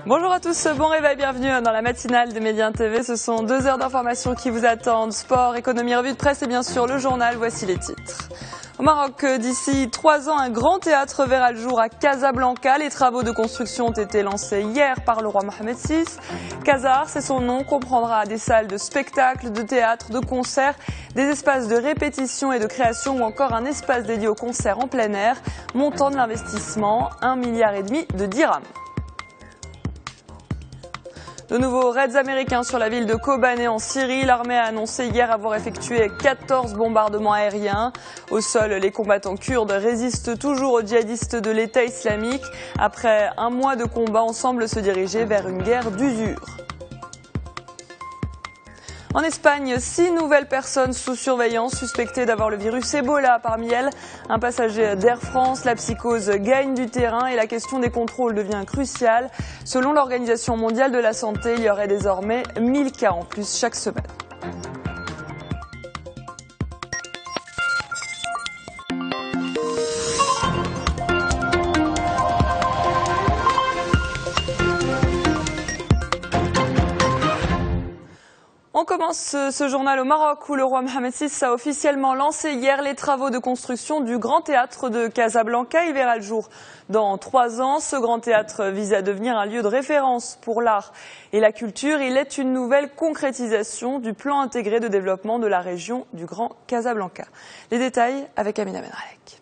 Bonjour à tous, bon réveil, bienvenue dans la matinale de Média TV. Ce sont 2 heures d'information qui vous attendent. Sport, économie, revue de presse et bien sûr le journal. Voici les titres. Au Maroc, d'ici 3 ans, un grand théâtre verra le jour à Casablanca. Les travaux de construction ont été lancés hier par le roi Mohamed VI. Casar, c'est son nom, comprendra des salles de spectacle, de théâtre, de concerts, des espaces de répétition et de création ou encore un espace dédié aux concerts en plein air. Montant de l'investissement, 1,5 milliard de dirhams. De nouveaux raids américains sur la ville de Kobané en Syrie. L'armée a annoncé hier avoir effectué 14 bombardements aériens. Au sol, les combattants kurdes résistent toujours aux djihadistes de l'État islamique. Après un mois de combat, on semble se diriger vers une guerre d'usure. En Espagne, 6 nouvelles personnes sous surveillance suspectées d'avoir le virus Ebola. Parmi elles, un passager d'Air France. La psychose gagne du terrain et la question des contrôles devient cruciale. Selon l'Organisation mondiale de la santé, il y aurait désormais 1000 cas en plus chaque semaine. On commence ce journal au Maroc où le roi Mohamed VI a officiellement lancé hier les travaux de construction du Grand Théâtre de Casablanca. Il verra le jour dans 3 ans. Ce Grand Théâtre vise à devenir un lieu de référence pour l'art et la culture. Il est une nouvelle concrétisation du plan intégré de développement de la région du Grand Casablanca. Les détails avec Amina Benralek.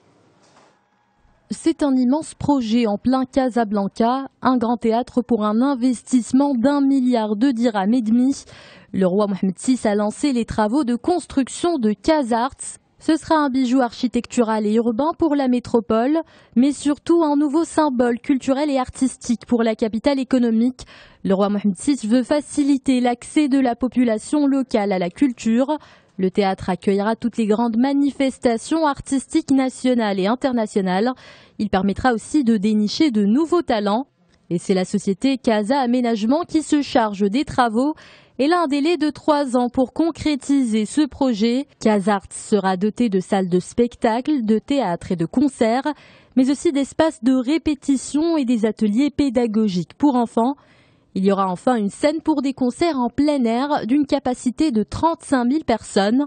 C'est un immense projet en plein Casablanca, un grand théâtre pour un investissement d'1 milliard de dirhams et demi. Le roi Mohamed VI a lancé les travaux de construction de Casarts. Ce sera un bijou architectural et urbain pour la métropole, mais surtout un nouveau symbole culturel et artistique pour la capitale économique. Le roi Mohamed VI veut faciliter l'accès de la population locale à la culture. Le théâtre accueillera toutes les grandes manifestations artistiques nationales et internationales. Il permettra aussi de dénicher de nouveaux talents. Et c'est la société Casa Aménagement qui se charge des travaux. Elle a un délai de 3 ans pour concrétiser ce projet. Casarts sera doté de salles de spectacle, de théâtre et de concerts, mais aussi d'espaces de répétition et des ateliers pédagogiques pour enfants. Il y aura enfin une scène pour des concerts en plein air d'une capacité de 35 000 personnes.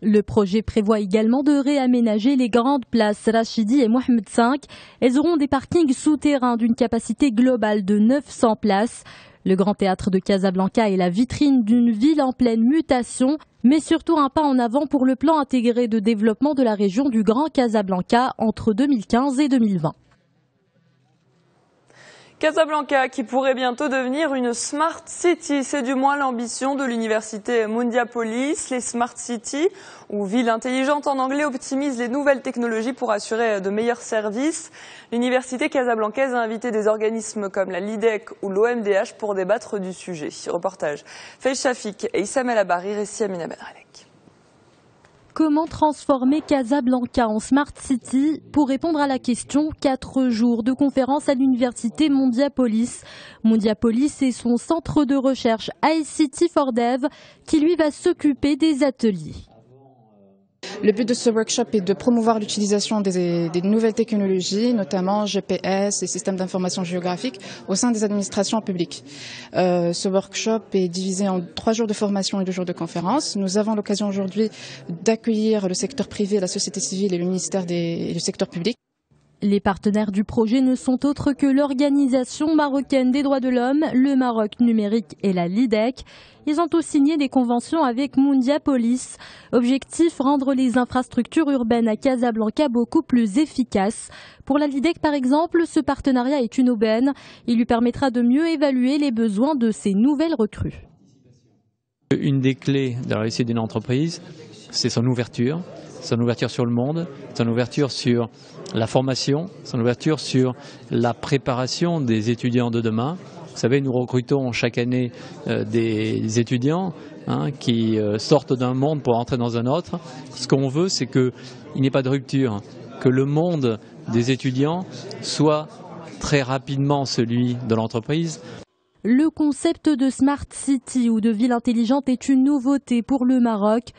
Le projet prévoit également de réaménager les grandes places Rachidi et Mohamed V. Elles auront des parkings souterrains d'une capacité globale de 900 places. Le Grand Théâtre de Casablanca est la vitrine d'une ville en pleine mutation, mais surtout un pas en avant pour le plan intégré de développement de la région du Grand Casablanca entre 2015 et 2020. Casablanca qui pourrait bientôt devenir une Smart City, c'est du moins l'ambition de l'université Mundiapolis. Les Smart Cities, ou villes intelligentes en anglais, optimisent les nouvelles technologies pour assurer de meilleurs services. L'université casablancaise a invité des organismes comme la LIDEC ou l'OMDH pour débattre du sujet. Reportage Faiz Shafik et Issam El Abari, récit Amina Benralek. Comment transformer Casablanca en Smart City? Pour répondre à la question, 4 jours de conférence à l'université Mundiapolis. Mundiapolis est son centre de recherche ICT for Dev qui lui va s'occuper des ateliers. Le but de ce workshop est de promouvoir l'utilisation des nouvelles technologies, notamment GPS et systèmes d'information géographique, au sein des administrations publiques. Ce workshop est divisé en 3 jours de formation et 2 jours de conférence. Nous avons l'occasion aujourd'hui d'accueillir le secteur privé, la société civile et le ministère et le secteur public. Les partenaires du projet ne sont autres que l'Organisation marocaine des droits de l'homme, le Maroc numérique et la LIDEC. Ils ont tous signé des conventions avec Mundiapolis. Objectif, rendre les infrastructures urbaines à Casablanca beaucoup plus efficaces. Pour la LIDEC par exemple, ce partenariat est une aubaine. Il lui permettra de mieux évaluer les besoins de ces nouvelles recrues. Une des clés de la réussite d'une entreprise, c'est son ouverture sur le monde, son ouverture sur la formation, son ouverture sur la préparation des étudiants de demain. Vous savez, nous recrutons chaque année des étudiants qui sortent d'un monde pour entrer dans un autre. Ce qu'on veut, c'est qu'il n'y ait pas de rupture, que le monde des étudiants soit très rapidement celui de l'entreprise. Le concept de Smart City ou de ville intelligente est une nouveauté pour le Maroc.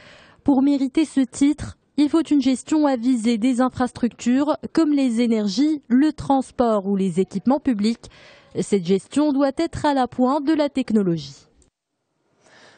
Pour mériter ce titre, Il faut une gestion avisée des infrastructures comme les énergies, le transport ou les équipements publics. Cette gestion doit être à la pointe de la technologie.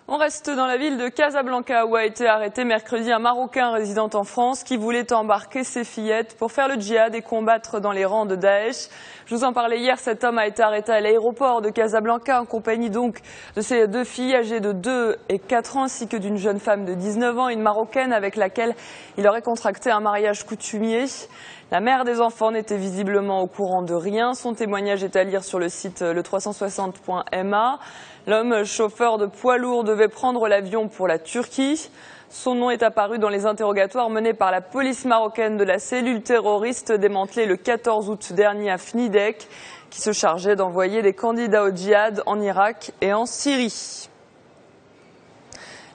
On reste dans la ville de Casablanca où a été arrêté mercredi un Marocain résidant en France qui voulait embarquer ses fillettes pour faire le djihad et combattre dans les rangs de Daesh. Je vous en parlais hier, cet homme a été arrêté à l'aéroport de Casablanca en compagnie donc de ses 2 filles âgées de 2 et 4 ans ainsi que d'une jeune femme de 19 ans, une Marocaine avec laquelle il aurait contracté un mariage coutumier. La mère des enfants n'était visiblement au courant de rien. Son témoignage est à lire sur le site le360.ma. L'homme chauffeur de poids lourd devait prendre l'avion pour la Turquie. Son nom est apparu dans les interrogatoires menés par la police marocaine de la cellule terroriste démantelée le 14 août dernier à Fnidek, qui se chargeait d'envoyer des candidats au djihad en Irak et en Syrie.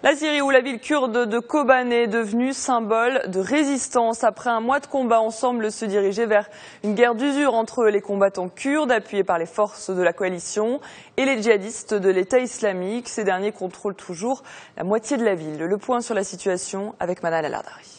La Syrie où la ville kurde de Kobane est devenue symbole de résistance. Après un mois de combat, on semble se diriger vers une guerre d'usure entre les combattants kurdes appuyés par les forces de la coalition et les djihadistes de l'État islamique. Ces derniers contrôlent toujours la moitié de la ville. Le point sur la situation avec Manal Al-Ardari.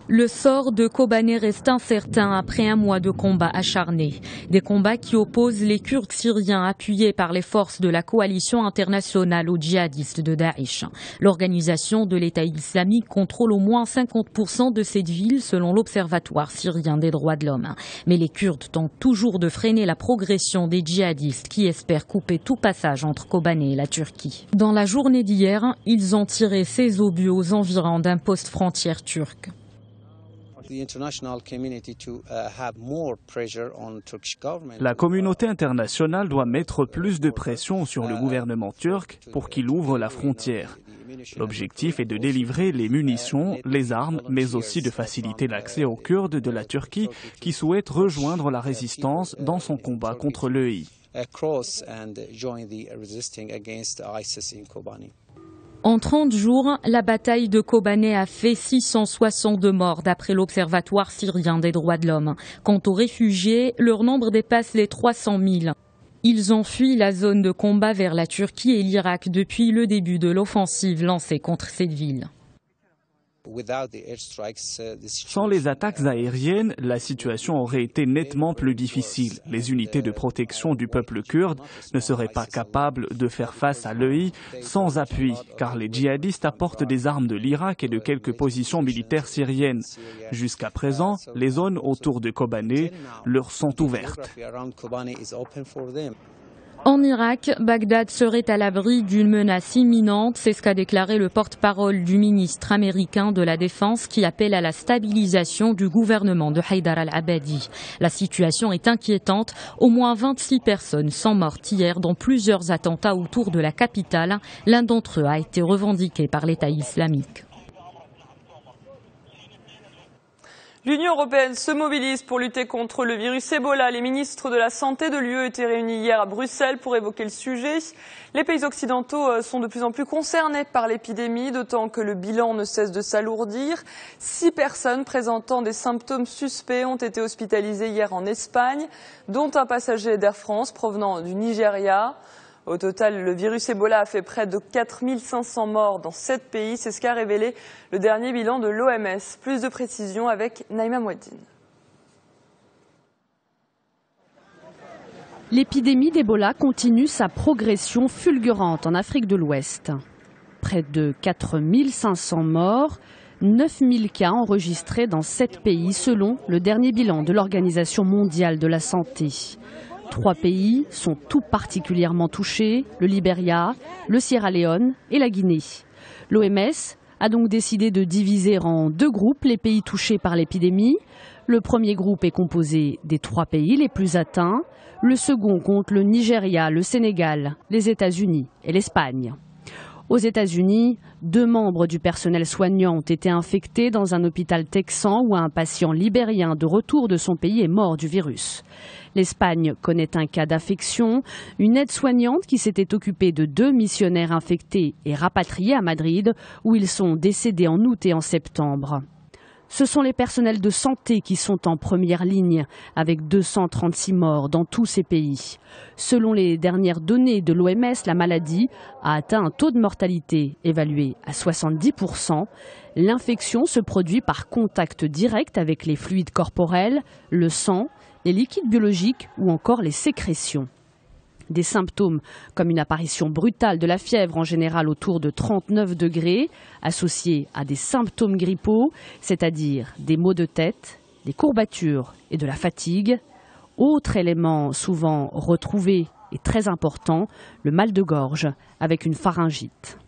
Le sort de Kobane reste incertain après un mois de combats acharnés. Des combats qui opposent les Kurdes syriens appuyés par les forces de la coalition internationale aux djihadistes de Daesh. L'organisation de l'État islamique contrôle au moins 50% de cette ville selon l'Observatoire syrien des droits de l'homme. Mais les Kurdes tentent toujours de freiner la progression des djihadistes qui espèrent couper tout passage entre Kobane et la Turquie. Dans la journée d'hier, ils ont tiré 16 obus aux environs d'un poste frontière turc. La communauté internationale doit mettre plus de pression sur le gouvernement turc pour qu'il ouvre la frontière. L'objectif est de délivrer les munitions, les armes, mais aussi de faciliter l'accès aux Kurdes de la Turquie qui souhaitent rejoindre la résistance dans son combat contre l'EI. En 30 jours, la bataille de Kobane a fait 662 morts d'après l'Observatoire syrien des droits de l'homme. Quant aux réfugiés, leur nombre dépasse les 300 000. Ils ont fui la zone de combat vers la Turquie et l'Irak depuis le début de l'offensive lancée contre cette ville. Sans les attaques aériennes, la situation aurait été nettement plus difficile. Les unités de protection du peuple kurde ne seraient pas capables de faire face à l'EI sans appui, car les djihadistes apportent des armes de l'Irak et de quelques positions militaires syriennes. Jusqu'à présent, les zones autour de Kobane leur sont ouvertes. En Irak, Bagdad serait à l'abri d'une menace imminente, c'est ce qu'a déclaré le porte-parole du ministre américain de la Défense qui appelle à la stabilisation du gouvernement de Haïdar al-Abadi. La situation est inquiétante, au moins 26 personnes sont mortes hier dans plusieurs attentats autour de la capitale. L'un d'entre eux a été revendiqué par l'État islamique. L'Union européenne se mobilise pour lutter contre le virus Ebola. Les ministres de la Santé de l'UE étaient réunis hier à Bruxelles pour évoquer le sujet. Les pays occidentaux sont de plus en plus concernés par l'épidémie, d'autant que le bilan ne cesse de s'alourdir. 6 personnes présentant des symptômes suspects ont été hospitalisées hier en Espagne, dont un passager d'Air France provenant du Nigeria. Au total, le virus Ebola a fait près de 4500 morts dans 7 pays. C'est ce qu'a révélé le dernier bilan de l'OMS. Plus de précisions avec Naïma Mouaddine. L'épidémie d'Ebola continue sa progression fulgurante en Afrique de l'Ouest. Près de 4500 morts, 9000 cas enregistrés dans 7 pays selon le dernier bilan de l'Organisation mondiale de la santé. 3 pays sont tout particulièrement touchés, le Libéria, le Sierra Leone et la Guinée. L'OMS a donc décidé de diviser en 2 groupes les pays touchés par l'épidémie. Le premier groupe est composé des 3 pays les plus atteints. Le second compte le Nigeria, le Sénégal, les États-Unis et l'Espagne. Aux États-Unis, 2 membres du personnel soignant ont été infectés dans un hôpital texan où un patient libérien de retour de son pays est mort du virus. L'Espagne connaît un cas d'infection. Une aide-soignante qui s'était occupée de 2 missionnaires infectés est rapatriée à Madrid où ils sont décédés en août et en septembre. Ce sont les personnels de santé qui sont en première ligne, avec 236 morts dans tous ces pays. Selon les dernières données de l'OMS, la maladie a atteint un taux de mortalité évalué à 70%. L'infection se produit par contact direct avec les fluides corporels, le sang, les liquides biologiques ou encore les sécrétions. Des symptômes comme une apparition brutale de la fièvre en général autour de 39 degrés, associés à des symptômes grippaux, c'est-à-dire des maux de tête, des courbatures et de la fatigue. Autre élément souvent retrouvé et très important, le mal de gorge avec une pharyngite.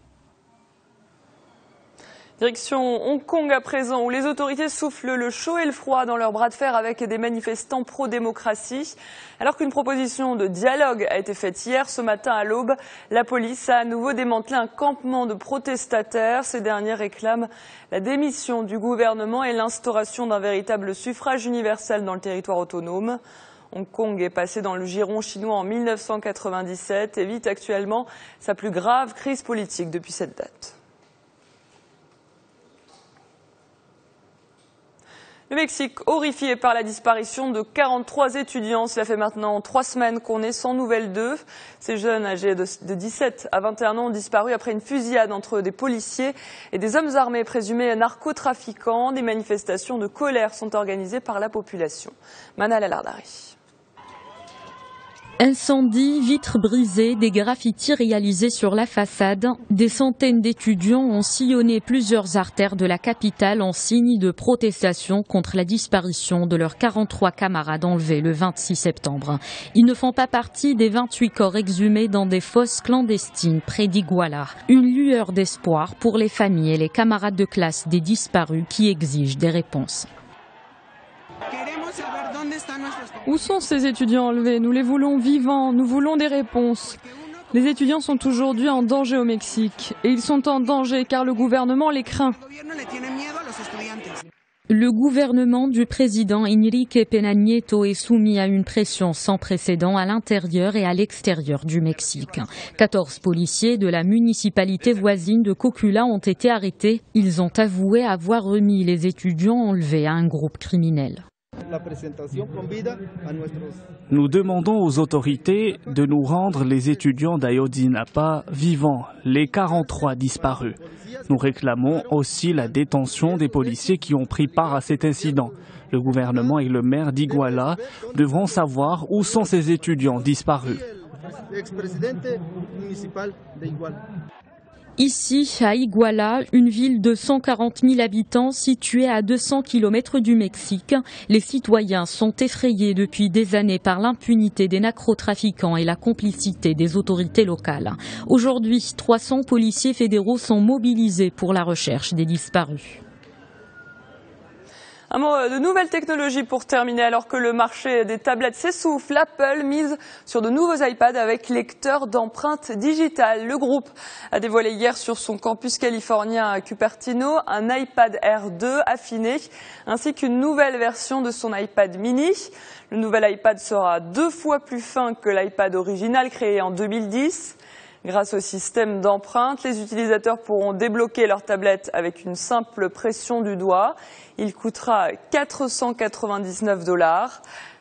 Direction Hong Kong à présent, où les autorités soufflent le chaud et le froid dans leur bras de fer avec des manifestants pro-démocratie. Alors qu'une proposition de dialogue a été faite hier, ce matin à l'aube, la police a à nouveau démantelé un campement de protestataires. Ces derniers réclament la démission du gouvernement et l'instauration d'un véritable suffrage universel dans le territoire autonome. Hong Kong est passé dans le giron chinois en 1997 et vit actuellement sa plus grave crise politique depuis cette date. Le Mexique, horrifié par la disparition de 43 étudiants. Cela fait maintenant 3 semaines qu'on est sans nouvelles d'eux. Ces jeunes âgés de 17 à 21 ans ont disparu après une fusillade entre des policiers et des hommes armés présumés narcotrafiquants. Des manifestations de colère sont organisées par la population. Manal El-Ardari. Incendie, vitres brisées, des graffitis réalisés sur la façade. Des centaines d'étudiants ont sillonné plusieurs artères de la capitale en signe de protestation contre la disparition de leurs 43 camarades enlevés le 26 septembre. Ils ne font pas partie des 28 corps exhumés dans des fosses clandestines près d'Iguala. Une lueur d'espoir pour les familles et les camarades de classe des disparus qui exigent des réponses. Où sont ces étudiants enlevés? Nous les voulons vivants, nous voulons des réponses. Les étudiants sont aujourd'hui en danger au Mexique. Et ils sont en danger car le gouvernement les craint. Le gouvernement du président Enrique Peña Nieto est soumis à une pression sans précédent à l'intérieur et à l'extérieur du Mexique. 14 policiers de la municipalité voisine de Cocula ont été arrêtés. Ils ont avoué avoir remis les étudiants enlevés à un groupe criminel. Nous demandons aux autorités de nous rendre les étudiants d'Ayotzinapa vivants, les 43 disparus. Nous réclamons aussi la détention des policiers qui ont pris part à cet incident. Le gouvernement et le maire d'Iguala devront savoir où sont ces étudiants disparus. Ici, à Iguala, une ville de 140 000 habitants située à 200 km du Mexique, les citoyens sont effrayés depuis des années par l'impunité des narcotrafiquants et la complicité des autorités locales. Aujourd'hui, 300 policiers fédéraux sont mobilisés pour la recherche des disparus. Un mot de nouvelles technologies pour terminer. Alors que le marché des tablettes s'essouffle, Apple mise sur de nouveaux iPads avec lecteur d'empreintes digitales. Le groupe a dévoilé hier sur son campus californien à Cupertino un iPad Air 2 affiné ainsi qu'une nouvelle version de son iPad mini. Le nouvel iPad sera 2 fois plus fin que l'iPad original créé en 2010. Grâce au système d'empreinte, les utilisateurs pourront débloquer leur tablette avec une simple pression du doigt. Il coûtera 499 $.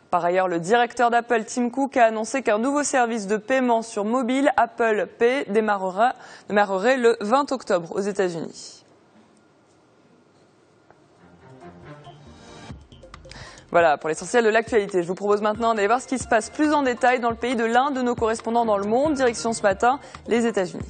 Par ailleurs, le directeur d'Apple, Tim Cook, a annoncé qu'un nouveau service de paiement sur mobile, Apple Pay, démarrerait le 20 octobre aux États-Unis. Voilà pour l'essentiel de l'actualité. Je vous propose maintenant d'aller voir ce qui se passe plus en détail dans le pays de l'un de nos correspondants dans le monde. Direction ce matin, les États-Unis.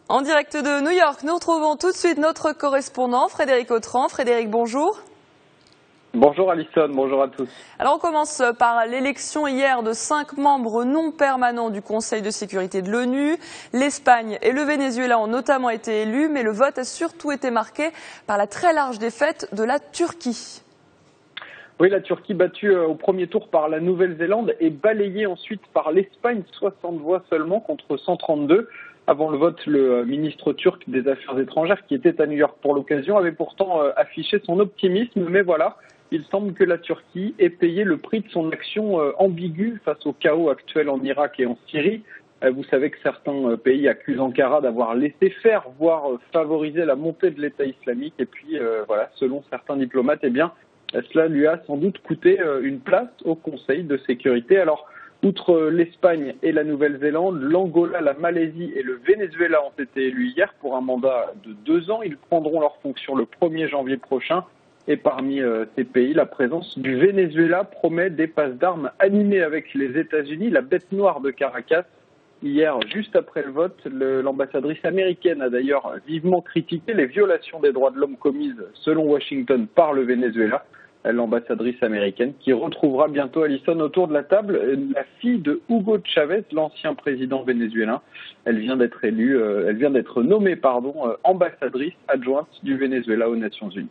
En direct de New York, nous retrouvons tout de suite notre correspondant Frédéric Autran. Frédéric, bonjour. Bonjour Alison, bonjour à tous. Alors on commence par l'élection hier de 5 membres non permanents du Conseil de sécurité de l'ONU. L'Espagne et le Venezuela ont notamment été élus, mais le vote a surtout été marqué par la très large défaite de la Turquie. Oui, la Turquie battue au premier tour par la Nouvelle-Zélande et balayée ensuite par l'Espagne, 60 voix seulement contre 132. Avant le vote, le ministre turc des Affaires étrangères, qui était à New York pour l'occasion, avait pourtant affiché son optimisme, mais voilà. Il semble que la Turquie ait payé le prix de son action ambiguë face au chaos actuel en Irak et en Syrie. Vous savez que certains pays accusent Ankara d'avoir laissé faire, voire favoriser la montée de l'État islamique. Et puis, voilà, selon certains diplomates, eh bien, cela lui a sans doute coûté une place au Conseil de sécurité. Alors, outre l'Espagne et la Nouvelle-Zélande, l'Angola, la Malaisie et le Venezuela ont été élus hier pour un mandat de 2 ans. Ils prendront leurs fonctions le 1er janvier prochain. Et parmi ces pays, la présence du Venezuela promet des passes d'armes animées avec les États-Unis, la bête noire de Caracas. Hier, juste après le vote, l'ambassadrice américaine a d'ailleurs vivement critiqué les violations des droits de l'homme commises, selon Washington, par le Venezuela. L'ambassadrice américaine qui retrouvera bientôt, Alison, autour de la table, la fille de Hugo Chavez, l'ancien président vénézuélien. Elle vient d'être nommée ambassadrice adjointe du Venezuela aux Nations Unies.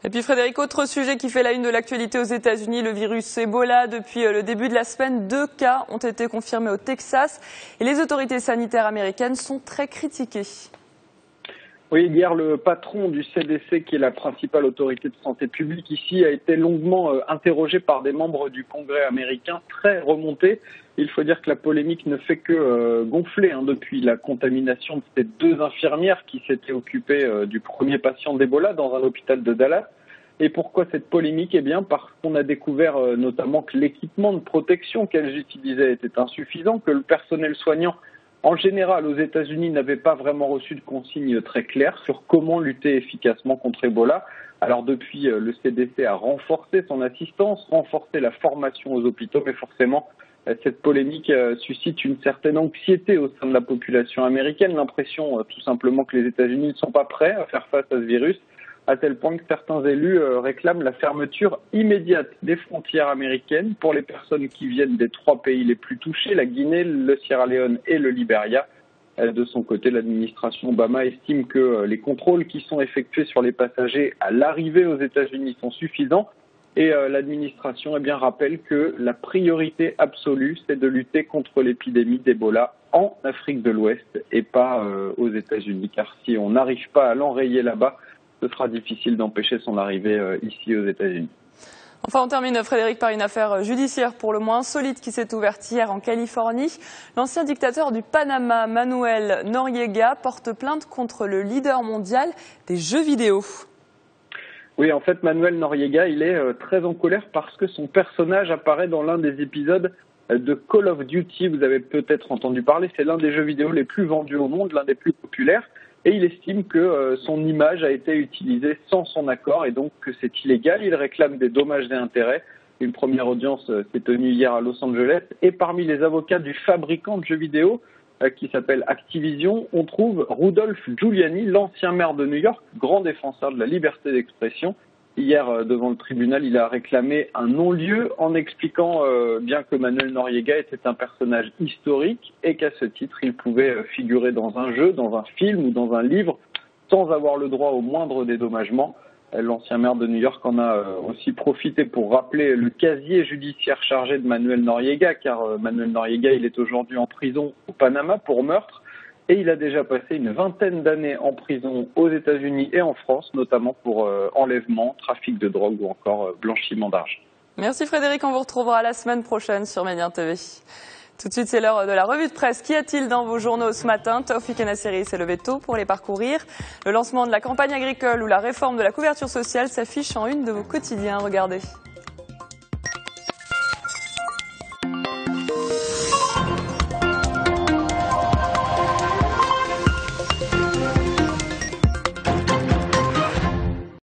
Et puis Frédéric, autre sujet qui fait la une de l'actualité aux États-Unis, le virus Ebola. Depuis le début de la semaine, 2 cas ont été confirmés au Texas et les autorités sanitaires américaines sont très critiquées. Oui, hier, le patron du CDC, qui est la principale autorité de santé publique ici, a été longuement interrogé par des membres du Congrès américain, très remontés. Il faut dire que la polémique ne fait que gonfler depuis la contamination de ces 2 infirmières qui s'étaient occupées du premier patient d'Ebola dans un hôpital de Dallas. Et pourquoi cette polémique? Eh bien, parce qu'on a découvert notamment que l'équipement de protection qu'elles utilisaient était insuffisant, que le personnel soignant en général, aux États-Unis, n'avait pas vraiment reçu de consignes très claires sur comment lutter efficacement contre Ebola. Alors depuis, le CDC a renforcé son assistance, renforcé la formation aux hôpitaux, mais forcément, cette polémique suscite une certaine anxiété au sein de la population américaine, l'impression tout simplement que les États-Unis ne sont pas prêts à faire face à ce virus, à tel point que certains élus réclament la fermeture immédiate des frontières américaines pour les personnes qui viennent des 3 pays les plus touchés, la Guinée, le Sierra Leone et le Liberia. De son côté, l'administration Obama estime que les contrôles qui sont effectués sur les passagers à l'arrivée aux États-Unis sont suffisants. Et l'administration rappelle que la priorité absolue, c'est de lutter contre l'épidémie d'Ebola en Afrique de l'Ouest et pas aux États-Unis. Car si on n'arrive pas à l'enrayer là-bas, ce sera difficile d'empêcher son arrivée ici aux États-Unis. Enfin, on termine, Frédéric, par une affaire judiciaire pour le moins insolite qui s'est ouverte hier en Californie. L'ancien dictateur du Panama, Manuel Noriega, porte plainte contre le leader mondial des jeux vidéo. Oui, en fait, Manuel Noriega, il est très en colère parce que son personnage apparaît dans l'un des épisodes de Call of Duty. Vous avez peut-être entendu parler, c'est l'un des jeux vidéo les plus vendus au monde, l'un des plus populaires. Et il estime que son image a été utilisée sans son accord et donc que c'est illégal. Il réclame des dommages et intérêts. Une première audience s'est tenue hier à Los Angeles. Et parmi les avocats du fabricant de jeux vidéo, qui s'appelle Activision, on trouve Rudolph Giuliani, l'ancien maire de New York, grand défenseur de la liberté d'expression. Hier, devant le tribunal, il a réclamé un non-lieu en expliquant bien que Manuel Noriega était un personnage historique et qu'à ce titre, il pouvait figurer dans un jeu, dans un film ou dans un livre sans avoir le droit au moindre dédommagement. L'ancien maire de New York en a aussi profité pour rappeler le casier judiciaire chargé de Manuel Noriega, car Manuel Noriega, il est aujourd'hui en prison au Panama pour meurtre. Et il a déjà passé une 20aine d'années en prison aux États-Unis et en France, notamment pour enlèvement, trafic de drogue ou encore blanchiment d'argent. Merci Frédéric, on vous retrouvera la semaine prochaine sur Média TV. Tout de suite, c'est l'heure de la revue de presse. Qu'y a-t-il dans vos journaux ce matin? Taoufik Nasseri s'est levé tôt pour les parcourir. Le lancement de la campagne agricole ou la réforme de la couverture sociale s'affiche en une de vos quotidiens. Regardez.